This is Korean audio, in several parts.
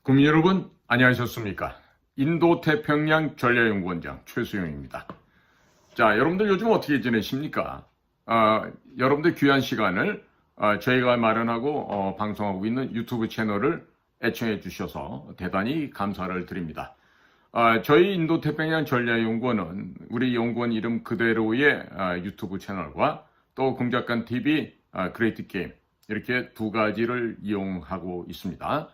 국민 여러분, 안녕하셨습니까? 인도태평양 전략연구원장 최수영입니다. 자, 여러분들 요즘 어떻게 지내십니까? 여러분들 귀한 시간을 저희가 마련하고 방송하고 있는 유튜브 채널을 애청해 주셔서 대단히 감사를 드립니다. 저희 인도태평양 전략연구원은 우리 연구원 이름 그대로의 유튜브 채널과 또 공작관TV, 그레이트 게임 이렇게 두 가지를 이용하고 있습니다.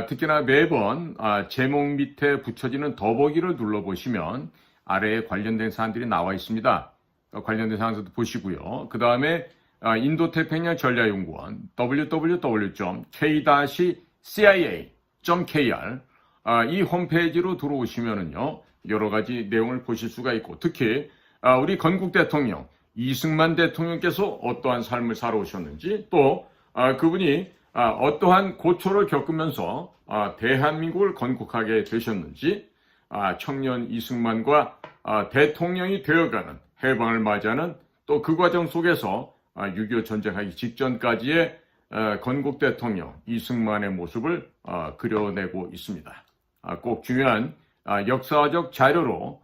특히나 매번 제목 밑에 붙여지는 더보기를 눌러보시면 아래에 관련된 사항들이 나와 있습니다. 관련된 사항들도 보시고요. 그 다음에 인도태평양 전략연구원 www.k-cia.kr 이 홈페이지로 들어오시면은요 여러 가지 내용을 보실 수가 있고, 특히 우리 건국 대통령 이승만 대통령께서 어떠한 삶을 살아오셨는지, 또 그분이 어떠한 고초를 겪으면서 대한민국을 건국하게 되셨는지, 청년 이승만과 대통령이 되어가는 해방을 맞이하는 또 그 과정 속에서 6.25 전쟁하기 직전까지의 건국 대통령 이승만의 모습을 그려내고 있습니다. 꼭 중요한 역사적 자료로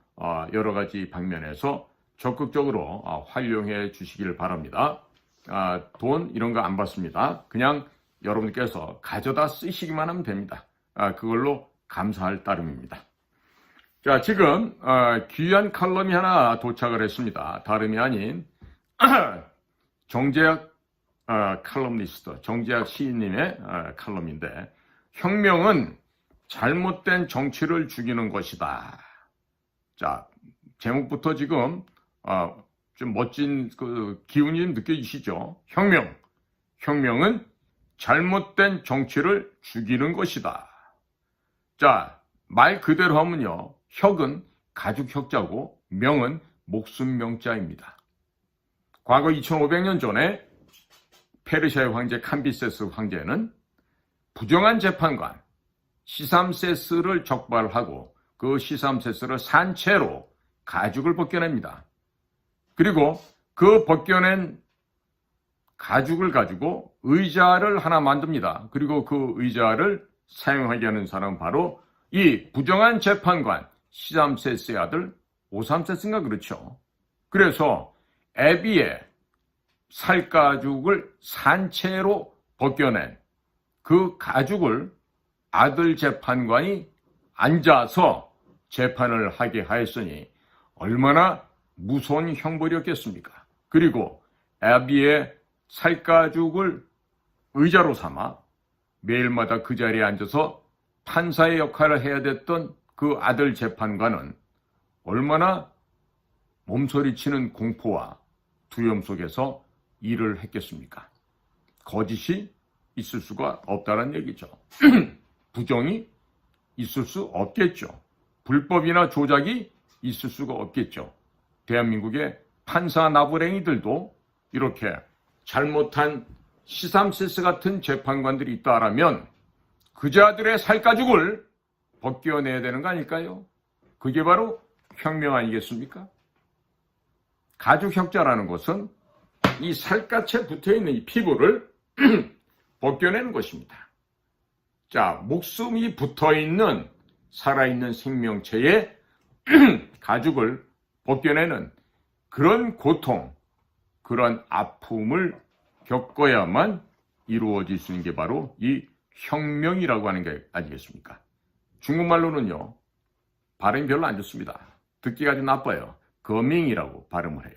여러 가지 방면에서 적극적으로 활용해 주시길 바랍니다. 돈 이런 거 안 받습니다. 그냥 여러분께서 가져다 쓰시기만 하면 됩니다. 그걸로 감사할 따름입니다. 자, 지금 귀한 칼럼이 하나 도착을 했습니다. 다름이 아닌 정재학 칼럼니스트, 정재학 시인님의 칼럼인데, 혁명은 잘못된 정치를 죽이는 것이다. 자, 제목부터 지금 좀 멋진 그 기운이 느껴지시죠? 혁명은 잘못된 정치를 죽이는 것이다. 자, 말 그대로 하면요, 혁은 가죽 혁자고 명은 목숨 명자입니다. 과거 2500년 전에 페르시아의 황제 캄비세스 황제는 부정한 재판관 시삼세스를 적발하고 그 시삼세스를 산채로 가죽을 벗겨냅니다. 그리고 그 벗겨낸 가죽을 가지고 의자를 하나 만듭니다. 그리고 그 의자를 사용하게 하는 사람은 바로 이 부정한 재판관 시삼세스의 아들 오삼세스인가 그렇죠. 그래서 애비의 살가죽을 산채로 벗겨낸 그 가죽을 아들 재판관이 앉아서 재판을 하게 하였으니 얼마나 무서운 형벌이었겠습니까? 그리고 애비의 살가죽을 의자로 삼아 매일마다 그 자리에 앉아서 판사의 역할을 해야 됐던 그 아들 재판관은 얼마나 몸서리치는 공포와 두려움 속에서 일을 했겠습니까? 거짓이 있을 수가 없다는 얘기죠. 부정이 있을 수 없겠죠. 불법이나 조작이 있을 수가 없겠죠. 대한민국의 판사 나부랭이들도 이렇게 잘못한 시삼세스 같은 재판관들이 있다라면 그자들의 살가죽을 벗겨내야 되는 거 아닐까요? 그게 바로 혁명 아니겠습니까? 가죽 혁자라는 것은 이 살갗에 붙어있는 이 피부를 벗겨내는 것입니다. 자, 목숨이 붙어있는 살아있는 생명체의 가죽을 벗겨내는 그런 고통, 그런 아픔을 겪어야만 이루어질 수 있는 게 바로 이 혁명이라고 하는 게 아니겠습니까? 중국말로는요, 발음이 별로 안 좋습니다. 듣기가 좀 나빠요. 거밍이라고 발음을 해요.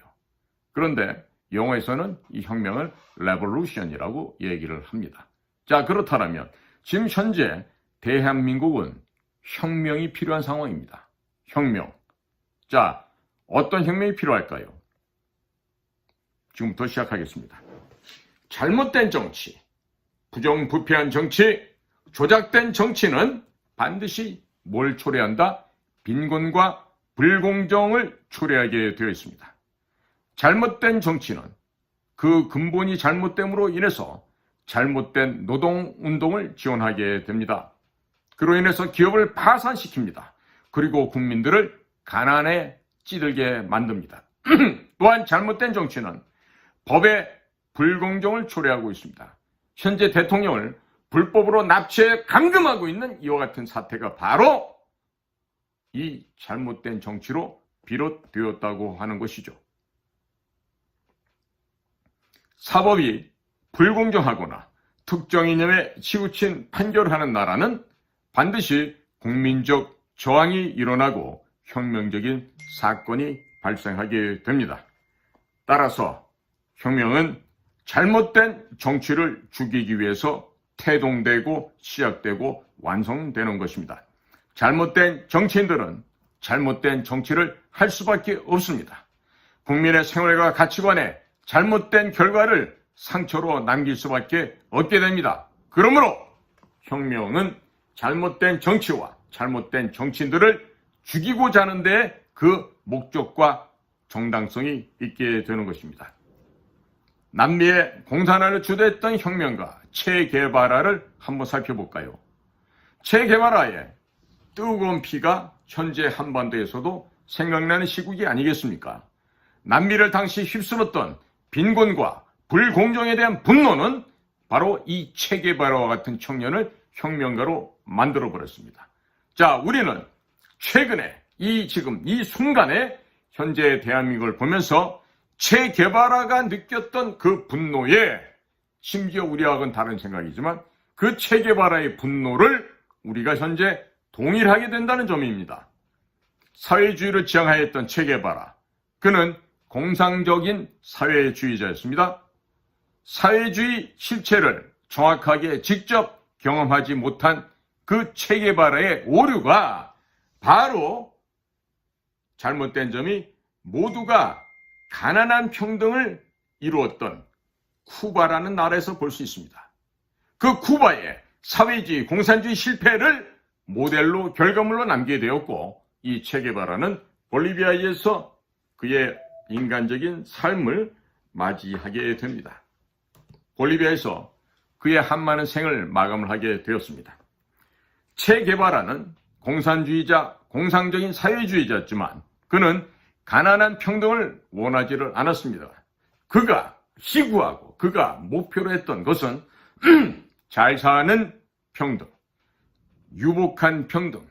그런데 영어에서는 이 혁명을 revolution이라고 얘기를 합니다. 자, 그렇다면 지금 현재 대한민국은 혁명이 필요한 상황입니다. 혁명. 자, 어떤 혁명이 필요할까요? 지금부터 시작하겠습니다. 잘못된 정치, 부정부패한 정치, 조작된 정치는 반드시 뭘 초래한다? 빈곤과 불공정을 초래하게 되어 있습니다. 잘못된 정치는 그 근본이 잘못됨으로 인해서 잘못된 노동운동을 지원하게 됩니다. 그로 인해서 기업을 파산시킵니다. 그리고 국민들을 가난에 찌들게 만듭니다. 또한 잘못된 정치는 법의 불공정을 초래하고 있습니다. 현재 대통령을 불법으로 납치해 감금하고 있는 이와 같은 사태가 바로 이 잘못된 정치로 비롯되었다고 하는 것이죠. 사법이 불공정하거나 특정 이념에 치우친 판결하는 나라는 반드시 국민적 저항이 일어나고 혁명적인 사건이 발생하게 됩니다. 따라서 혁명은 잘못된 정치를 죽이기 위해서 태동되고 시작되고 완성되는 것입니다. 잘못된 정치인들은 잘못된 정치를 할 수밖에 없습니다. 국민의 생활과 가치관에 잘못된 결과를 상처로 남길 수밖에 없게 됩니다. 그러므로 혁명은 잘못된 정치와 잘못된 정치인들을 죽이고자 하는데 그 목적과 정당성이 있게 되는 것입니다. 남미의 공산화를 주도했던 혁명가 체 게바라를 한번 살펴볼까요? 체 게바라의 뜨거운 피가 현재 한반도에서도 생각나는 시국이 아니겠습니까? 남미를 당시 휩쓸었던 빈곤과 불공정에 대한 분노는 바로 이 체 게바라와 같은 청년을 혁명가로 만들어버렸습니다. 자, 우리는 최근에 지금 이 순간에 현재 대한민국을 보면서 체 게바라가 느꼈던 그 분노에 심지어 우리하고는 다른 생각이지만 그 체 게바라의 분노를 우리가 현재 동일하게 된다는 점입니다. 사회주의를 지향하였던 체 게바라, 그는 공상적인 사회주의자였습니다. 사회주의 실체를 정확하게 직접 경험하지 못한 그 체 게바라의 오류가 바로 잘못된 점이 모두가 가난한 평등을 이루었던 쿠바라는 나라에서 볼 수 있습니다. 그 쿠바의 사회주의, 공산주의 실패를 모델로 결과물로 남기게 되었고, 이 체 게바라는 볼리비아에서 그의 인간적인 삶을 맞이하게 됩니다. 볼리비아에서 그의 한많은 생을 마감을 하게 되었습니다. 체 게바라는 공산주의자, 공상적인 사회주의자였지만 그는 가난한 평등을 원하지를 않았습니다. 그가 희구하고 그가 목표로 했던 것은 잘 사는 평등, 유복한 평등,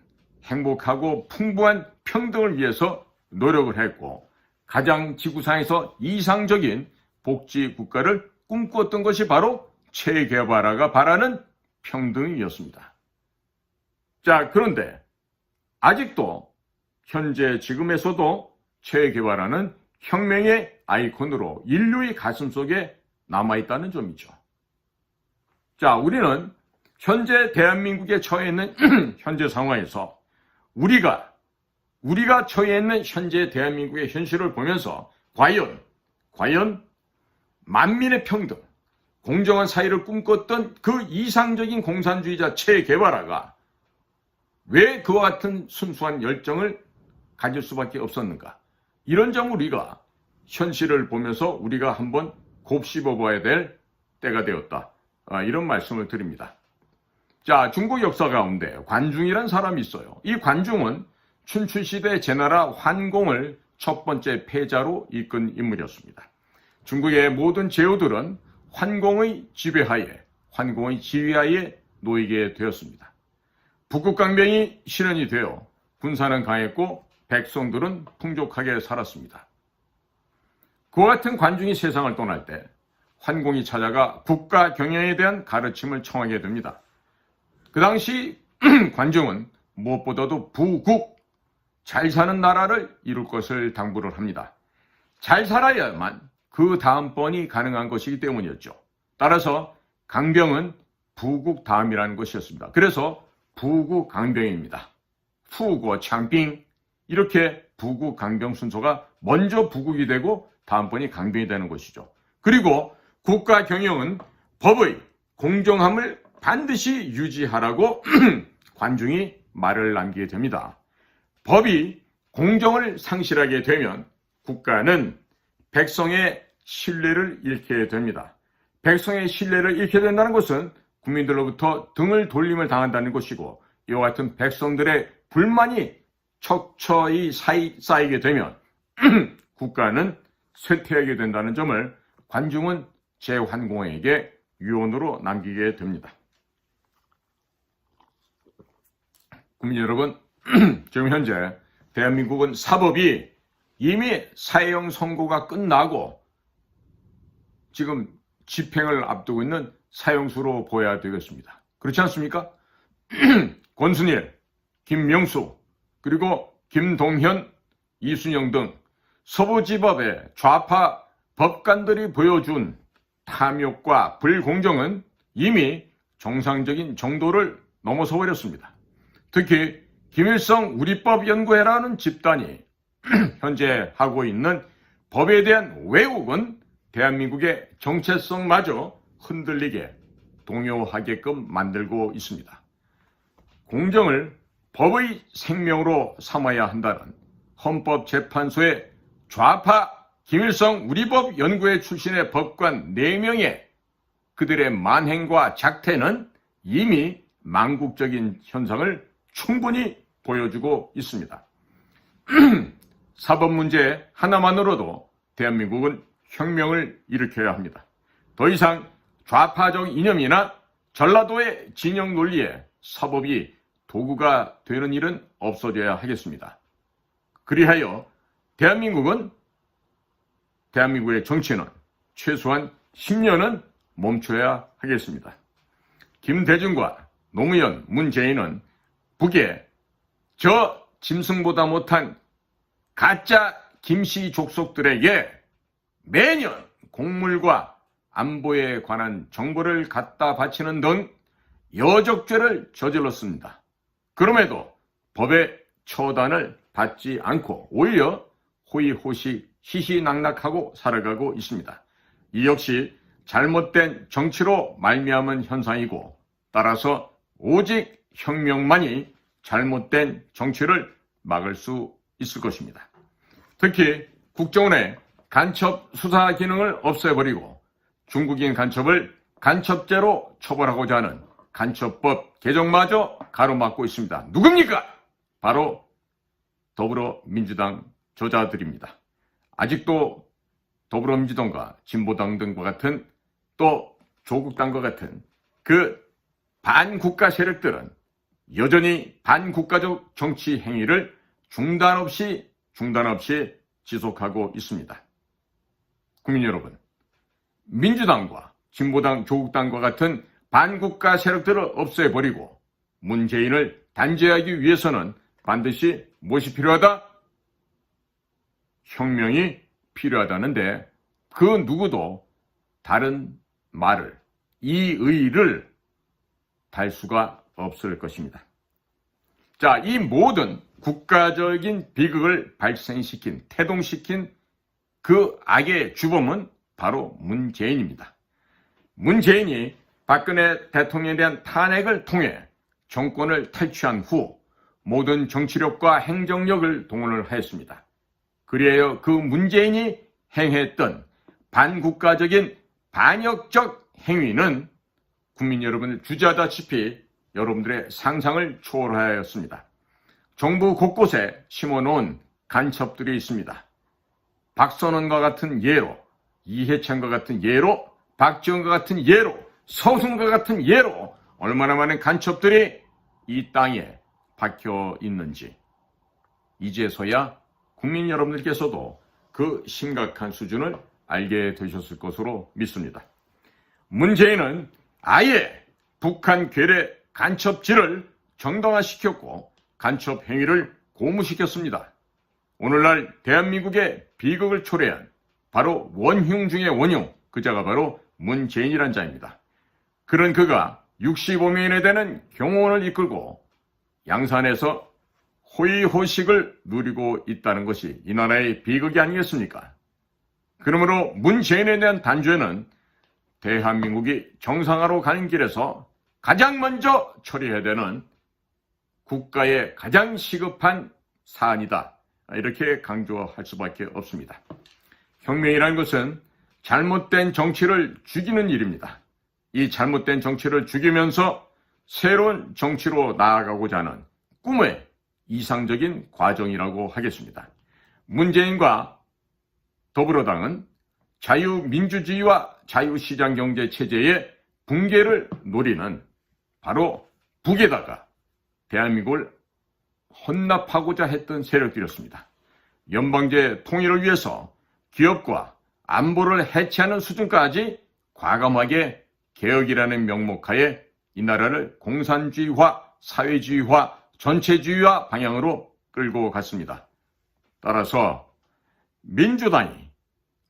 행복하고 풍부한 평등을 위해서 노력을 했고, 가장 지구상에서 이상적인 복지 국가를 꿈꾸었던 것이 바로 체 게바라가 바라는 평등이었습니다. 자, 그런데 아직도 현재 지금에서도 체 게바라는 혁명의 아이콘으로 인류의 가슴속에 남아있다는 점이죠. 자, 우리는 현재 대한민국에 처해 있는 현재 상황에서 우리가 처해 있는 현재 대한민국의 현실을 보면서 과연 만민의 평등, 공정한 사회를 꿈꿨던 그 이상적인 공산주의자 체 게바라가 왜 그와 같은 순수한 열정을 가질 수밖에 없었는가? 이런 점을 우리가 현실을 보면서 우리가 한번 곱씹어 봐야 될 때가 되었다. 이런 말씀을 드립니다. 자, 중국 역사 가운데 관중이란 사람이 있어요. 이 관중은 춘추시대 제나라 환공을 첫 번째 패자로 이끈 인물이었습니다. 중국의 모든 제후들은 환공의 지배하에, 환공의 지휘하에 놓이게 되었습니다. 북극강병이 실현이 되어 군사는 강했고 백성들은 풍족하게 살았습니다. 그와 같은 관중이 세상을 떠날 때 환공이 찾아가 국가 경영에 대한 가르침을 청하게 됩니다. 그 당시 관중은 무엇보다도 부국, 잘 사는 나라를 이룰 것을 당부를 합니다. 잘 살아야만 그 다음번이 가능한 것이기 때문이었죠. 따라서 강병은 부국 다음이라는 것이었습니다. 그래서 부국 강병입니다. 후고 창兵, 이렇게 부국 강병 순서가 먼저 부국이 되고 다음번이 강병이 되는 것이죠. 그리고 국가 경영은 법의 공정함을 반드시 유지하라고 관중이 말을 남기게 됩니다. 법이 공정을 상실하게 되면 국가는 백성의 신뢰를 잃게 됩니다. 백성의 신뢰를 잃게 된다는 것은 국민들로부터 등을 돌림을 당한다는 것이고, 이와 같은 백성들의 불만이 척처히 쌓이게 되면 국가는 쇠퇴하게 된다는 점을 관중은 제환공에게 유언으로 남기게 됩니다. 국민 여러분, 지금 현재 대한민국은 사법이 이미 사형 선고가 끝나고 지금 집행을 앞두고 있는 사형수로 보여야 되겠습니다. 그렇지 않습니까? 권순일, 김명수, 그리고 김동현, 이순영 등 서부지법의 좌파 법관들이 보여준 탐욕과 불공정은 이미 정상적인 정도를 넘어서 버렸습니다. 특히 김일성 우리법연구회라는 집단이 현재 하고 있는 법에 대한 왜곡은 대한민국의 정체성마저 흔들리게 동요하게끔 만들고 있습니다. 공정을 법의 생명으로 삼아야 한다는 헌법재판소의 좌파 김일성 우리법연구회 출신의 법관 4명의 그들의 만행과 작태는 이미 망국적인 현상을 충분히 보여주고 있습니다. 사법 문제 하나만으로도 대한민국은 혁명을 일으켜야 합니다. 더 이상 좌파적 이념이나 전라도의 진영 논리에 사법이 도구가 되는 일은 없어져야 하겠습니다. 그리하여 대한민국의 정치는 최소한 10년은 멈춰야 하겠습니다. 김대중과 노무현, 문재인은 북에 저 짐승보다 못한 가짜 김씨 족속들에게 매년 곡물과 안보에 관한 정보를 갖다 바치는 등 여적죄를 저질렀습니다. 그럼에도 법의 처단을 받지 않고 오히려 호의호식 희희낙낙하고 살아가고 있습니다. 이 역시 잘못된 정치로 말미암은 현상이고 따라서 오직 혁명만이 잘못된 정치를 막을 수 있을 것입니다. 특히 국정원의 간첩 수사 기능을 없애버리고 중국인 간첩을 간첩죄로 처벌하고자 하는 간첩법 개정마저 가로막고 있습니다. 누굽니까? 바로 더불어민주당 저자들입니다. 아직도 더불어민주당과 진보당 등과 같은 또 조국당과 같은 그 반국가 세력들은 여전히 반국가적 정치 행위를 중단 없이 지속하고 있습니다. 국민 여러분, 민주당과 진보당, 조국당과 같은 반국가 세력들을 없애버리고 문재인을 단죄하기 위해서는 반드시 무엇이 필요하다? 혁명이 필요하다는데 그 누구도 다른 말을, 이 의의를 달 수가 없을 것입니다. 자, 이 모든 국가적인 비극을 발생시킨, 태동시킨 그 악의 주범은 바로 문재인입니다. 문재인이 박근혜 대통령에 대한 탄핵을 통해 정권을 탈취한 후 모든 정치력과 행정력을 동원을 하였습니다. 그리하여 그 문재인이 행했던 반국가적인 반역적 행위는 국민 여러분을 주저하다시피 여러분들의 상상을 초월하였습니다. 정부 곳곳에 심어놓은 간첩들이 있습니다. 박선원과 같은 예로, 이해찬과 같은 예로, 박지원과 같은 예로, 서순과 같은 예로 얼마나 많은 간첩들이 이 땅에 박혀 있는지 이제서야 국민 여러분들께서도 그 심각한 수준을 알게 되셨을 것으로 믿습니다. 문재인은 아예 북한 괴뢰 간첩질을 정당화시켰고 간첩 행위를 고무시켰습니다. 오늘날 대한민국의 비극을 초래한 바로 원흉 중의 원흉, 그자가 바로 문재인이란 자입니다. 그런 그가 65명이나 되는 경호원을 이끌고 양산에서 호의호식을 누리고 있다는 것이 이 나라의 비극이 아니겠습니까? 그러므로 문재인에 대한 단죄는 대한민국이 정상화로 가는 길에서 가장 먼저 처리해야 되는 국가의 가장 시급한 사안이다. 이렇게 강조할 수밖에 없습니다. 혁명이라는 것은 잘못된 정치를 죽이는 일입니다. 이 잘못된 정치를 죽이면서 새로운 정치로 나아가고자 하는 꿈의 이상적인 과정이라고 하겠습니다. 문재인과 더불어당은 자유민주주의와 자유시장경제 체제의 붕괴를 노리는 바로 북에다가 대한민국을 헌납하고자 했던 세력들이었습니다. 연방제 통일을 위해서 기업과 안보를 해치하는 수준까지 과감하게 개혁이라는 명목하에 이 나라를 공산주의화, 사회주의화, 전체주의화 방향으로 끌고 갔습니다. 따라서 민주당이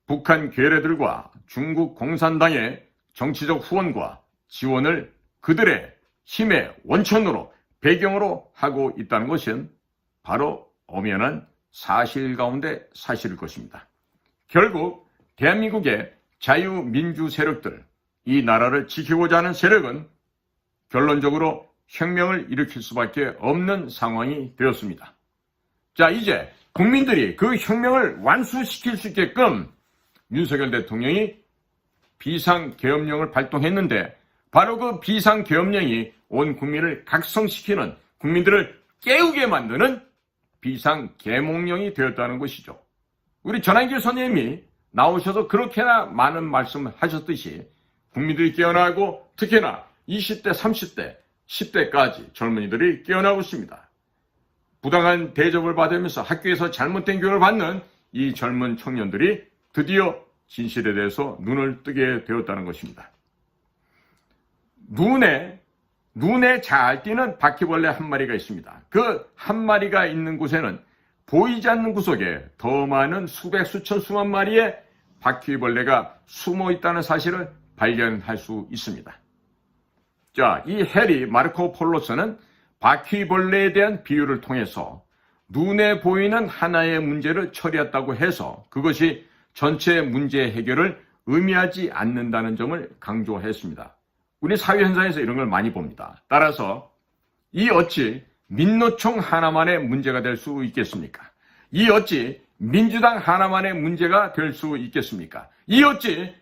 북한 괴뢰들과 중국 공산당의 정치적 후원과 지원을 그들의 힘의 원천으로 배경으로 하고 있다는 것은 바로 엄연한 사실 가운데 사실일 것입니다. 결국 대한민국의 자유민주 세력들, 이 나라를 지키고자 하는 세력은 결론적으로 혁명을 일으킬 수밖에 없는 상황이 되었습니다. 자, 이제 국민들이 그 혁명을 완수시킬 수 있게끔 윤석열 대통령이 비상계엄령을 발동했는데 바로 그 비상계엄령이 온 국민을 각성시키는, 국민들을 깨우게 만드는 비상계몽령이 되었다는 것이죠. 우리 전한길 선생님이 나오셔서 그렇게나 많은 말씀을 하셨듯이 국민들이 깨어나고 특히나 20대, 30대, 10대까지 젊은이들이 깨어나고 있습니다. 부당한 대접을 받으면서 학교에서 잘못된 교육을 받는 이 젊은 청년들이 드디어 진실에 대해서 눈을 뜨게 되었다는 것입니다. 눈에 잘 띄는 바퀴벌레 한 마리가 있습니다. 그 한 마리가 있는 곳에는 보이지 않는 구석에 더 많은 수백, 수천, 수만 마리의 바퀴벌레가 숨어 있다는 사실을 발견할 수 있습니다. 자, 이 해리 마르코 폴로스는 바퀴벌레에 대한 비유를 통해서 눈에 보이는 하나의 문제를 처리했다고 해서 그것이 전체 문제 해결을 의미하지 않는다는 점을 강조했습니다. 우리 사회 현상에서 이런 걸 많이 봅니다. 따라서 이 어찌 민노총 하나만의 문제가 될 수 있겠습니까? 이 어찌 민주당 하나만의 문제가 될 수 있겠습니까? 이 어찌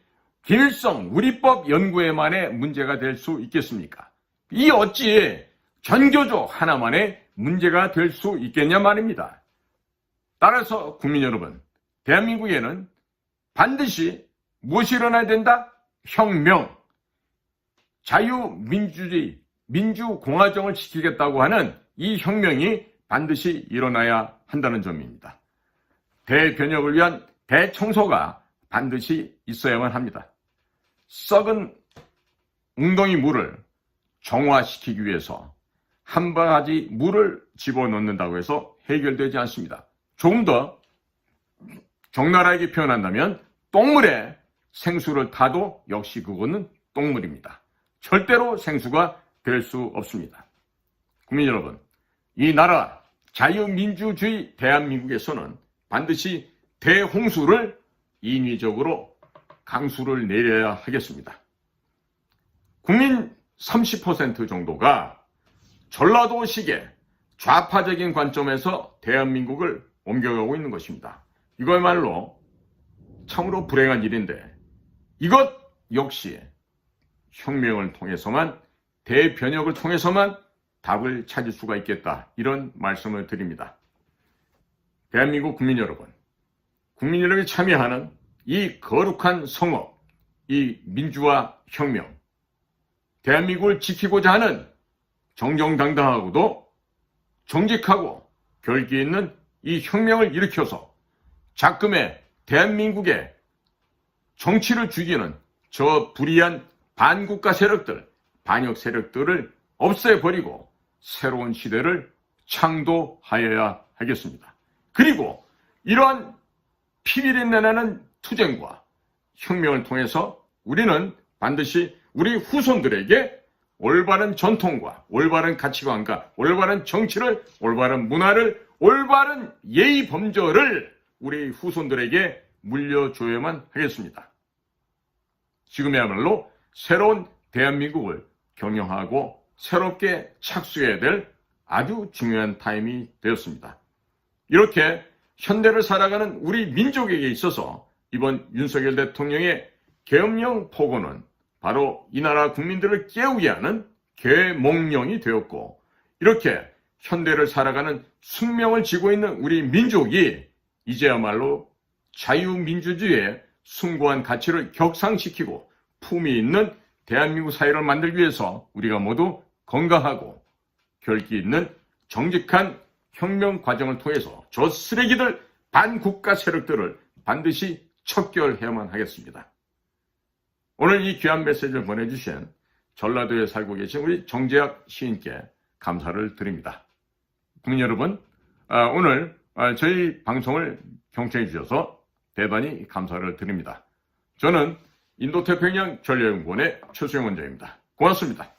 김일성 우리법 연구회만의 문제가 될 수 있겠습니까? 이 어찌 전교조 하나만의 문제가 될 수 있겠냐 말입니다. 따라서 국민 여러분, 대한민국에는 반드시 무엇이 일어나야 된다? 혁명, 자유민주주의, 민주공화정을 지키겠다고 하는 이 혁명이 반드시 일어나야 한다는 점입니다. 대변혁을 위한 대청소가 반드시 있어야만 합니다. 썩은 웅덩이 물을 정화시키기 위해서 한 바가지 물을 집어넣는다고 해서 해결되지 않습니다. 조금 더 적나라하게 표현한다면 똥물에 생수를 타도 역시 그거는 똥물입니다. 절대로 생수가 될 수 없습니다. 국민 여러분, 이 나라 자유민주주의 대한민국에서는 반드시 대홍수를 인위적으로 강수를 내려야 하겠습니다. 국민 30% 정도가 전라도식의 좌파적인 관점에서 대한민국을 옮겨가고 있는 것입니다. 이거야말로 참으로 불행한 일인데 이것 역시 혁명을 통해서만, 대변혁을 통해서만 답을 찾을 수가 있겠다, 이런 말씀을 드립니다. 대한민국 국민 여러분이 참여하는 이 거룩한 성업, 이 민주화 혁명, 대한민국을 지키고자 하는 정정당당하고도 정직하고 결기 있는 이 혁명을 일으켜서 작금의 대한민국의 정치를 죽이는 저 불의한 반국가 세력들, 반역 세력들을 없애버리고 새로운 시대를 창도하여야 하겠습니다. 그리고 이러한 피비린내 나는 투쟁과 혁명을 통해서 우리는 반드시 우리 후손들에게 올바른 전통과 올바른 가치관과 올바른 정치를, 올바른 문화를, 올바른 예의 범절을 우리 후손들에게 물려줘야만 하겠습니다. 지금이야말로 새로운 대한민국을 경영하고 새롭게 착수해야 될 아주 중요한 타임이 되었습니다. 이렇게 현대를 살아가는 우리 민족에게 있어서 이번 윤석열 대통령의 계엄령 포고는 바로 이 나라 국민들을 깨우게 하는 계몽령이 되었고, 이렇게 현대를 살아가는 숙명을 지고 있는 우리 민족이 이제야말로 자유민주주의의 숭고한 가치를 격상시키고 품위 있는 대한민국 사회를 만들기 위해서 우리가 모두 건강하고 결기 있는 정직한 혁명 과정을 통해서 저 쓰레기들 반국가 세력들을 반드시 척결해야만 하겠습니다. 오늘 이 귀한 메시지를 보내주신 전라도에 살고 계신 우리 정재학 시인께 감사를 드립니다. 국민 여러분, 오늘 저희 방송을 경청해 주셔서 대단히 감사를 드립니다. 저는 인도태평양 전략연구원의 최수영 원장입니다. 고맙습니다.